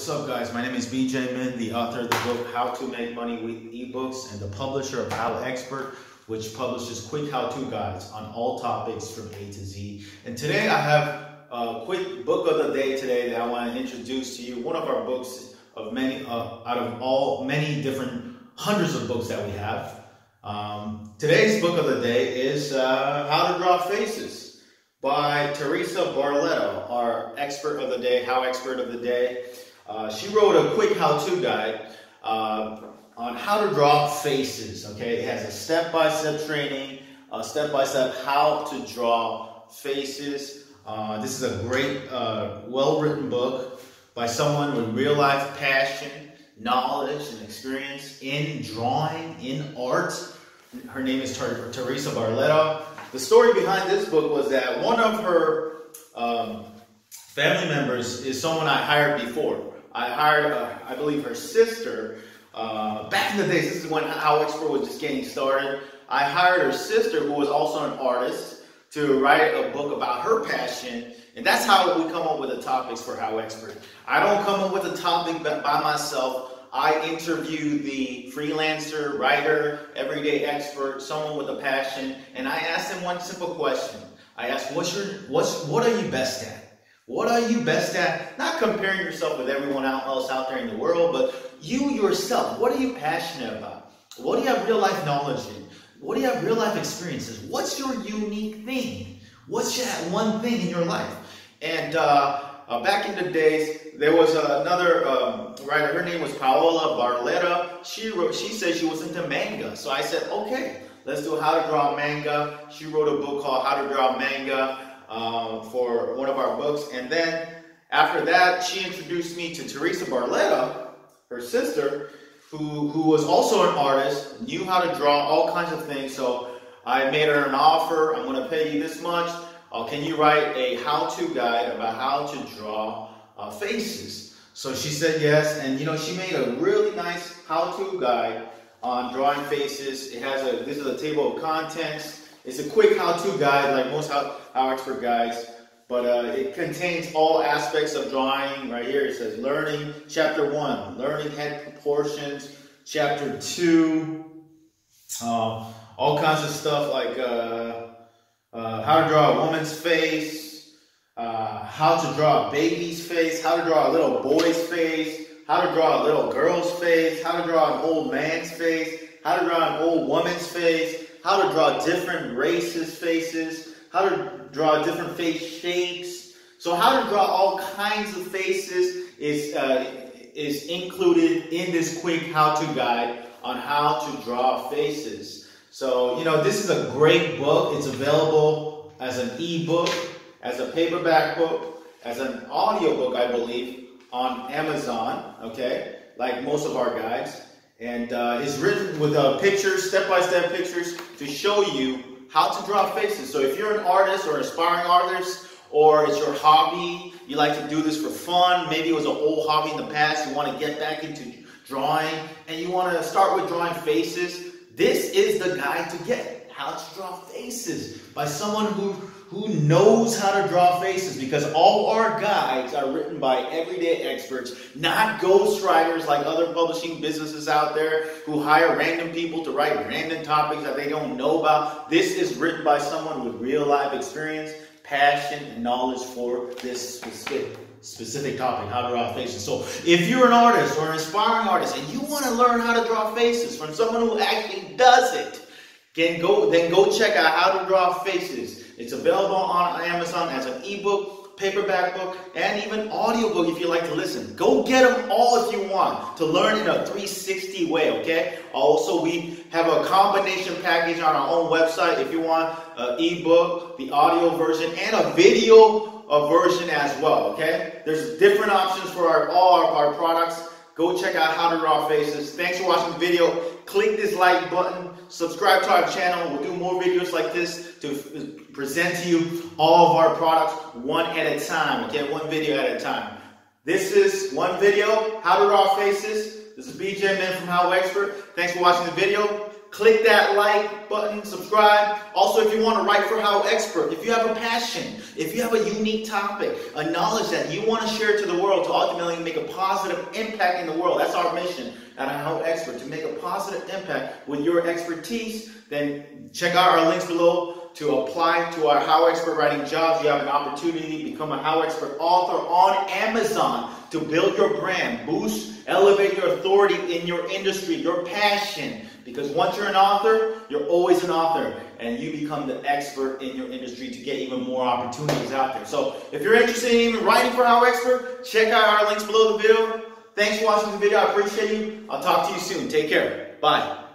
What's up, guys? My name is BJ Min, the author of the book How to Make Money with eBooks and the publisher of HowExpert, which publishes quick how-to guides on all topics from A to Z. And today I have a quick book of the day today that I want to introduce to you. One of our books of many, out of many different hundreds of books that we have. Today's book of the day is How to Draw Faces by Therese Barleta, our expert of the day, HowExpert of the day. She wrote a quick how-to guide on how to draw faces. Okay, it has a step-by-step training, step-by-step how to draw faces. This is a great, well-written book by someone with real-life passion, knowledge, and experience in drawing, in art. Her name is Therese Barleta. The story behind this book was that one of her family members is someone I hired before. I hired, I believe, her sister. Back in the days, this is when HowExpert was just getting started. I hired her sister, who was also an artist, to write a book about her passion. And that's how we come up with the topics for HowExpert. I don't come up with a topic by myself. I interview the freelancer, writer, everyday expert, someone with a passion, and I ask them one simple question. I ask, what are you best at? What are you best at? Not comparing yourself with everyone else out there in the world, but you yourself. What are you passionate about? What do you have real life knowledge in? What do you have real life experiences? What's your unique thing? What's that one thing in your life? And back in the days, there was another writer. Her name was Therese Barleta. She said she was into manga. So I said, okay, let's do how to draw manga. She wrote a book called How to Draw Manga for one of our books. And then after that, she introduced me to Therese Barleta, her sister, who was also an artist, knew how to draw all kinds of things. So I made her an offer. I'm going to pay you this much. Can you write a how-to guide about how to draw faces? So she said yes, and she made a really nice how-to guide on drawing faces. It has this is a table of contents. It's a quick how-to guide like most HowExpert guides, but it contains all aspects of drawing. Right here it says learning, chapter 1, learning head proportions, chapter 2, all kinds of stuff like how to draw a woman's face, how to draw a baby's face, how to draw a little boy's face, how to draw a little girl's face, how to draw an old man's face, how to draw an old woman's face, how to draw different races' faces, how to draw different face shapes. So how to draw all kinds of faces is included in this quick how-to guide on how to draw faces. So, this is a great book. It's available as an ebook, as a paperback book, as an audiobook, I believe, on Amazon, okay, like most of our guides. And it's written with pictures, step-by-step pictures to show you how to draw faces. So if you're an artist or aspiring artist, or it's your hobby, you like to do this for fun, maybe it was an old hobby in the past, you want to get back into drawing, and you want to start with drawing faces, this is the guide to get. How to draw faces by someone who knows how to draw faces, because all our guides are written by everyday experts, not ghostwriters like other publishing businesses out there who hire random people to write random topics that they don't know about. This is written by someone with real life experience, passion, and knowledge for this specific topic, how to draw faces. So if you're an artist or an aspiring artist and you want to learn how to draw faces from someone who actually does it, then go check out How to Draw Faces. It's available on Amazon as an ebook, paperback book, and even audiobook if you like to listen. Go get them all if you want to learn in a 360 way, okay? Also, we have a combination package on our own website if you want an ebook, the audio version, and a video version as well, okay? There's different options for all of our products. Go check out How to Draw Faces. Thanks for watching the video. Click this like button. Subscribe to our channel. We'll do more videos like this to present to you all of our products one at a time, okay? One video at a time. This is one video, How to Draw Faces. This is BJ Min from HowExpert. Thanks for watching the video. click that like button, subscribe. Also, if you want to write for HowExpert, if you have a passion, if you have a unique topic, a knowledge that you want to share to the world to ultimately make a positive impact in the world, that's our mission at HowExpert, to make a positive impact with your expertise, then check out our links below to apply to our HowExpert writing jobs. You have an opportunity to become a HowExpert author on Amazon to build your brand, boost, elevate your authority in your industry, your passion. Because once you're an author, you're always an author, and you become the expert in your industry to get even more opportunities out there. So if you're interested in even writing for HowExpert, check out our links below the video. Thanks for watching the video. I appreciate you. I'll talk to you soon. Take care. Bye.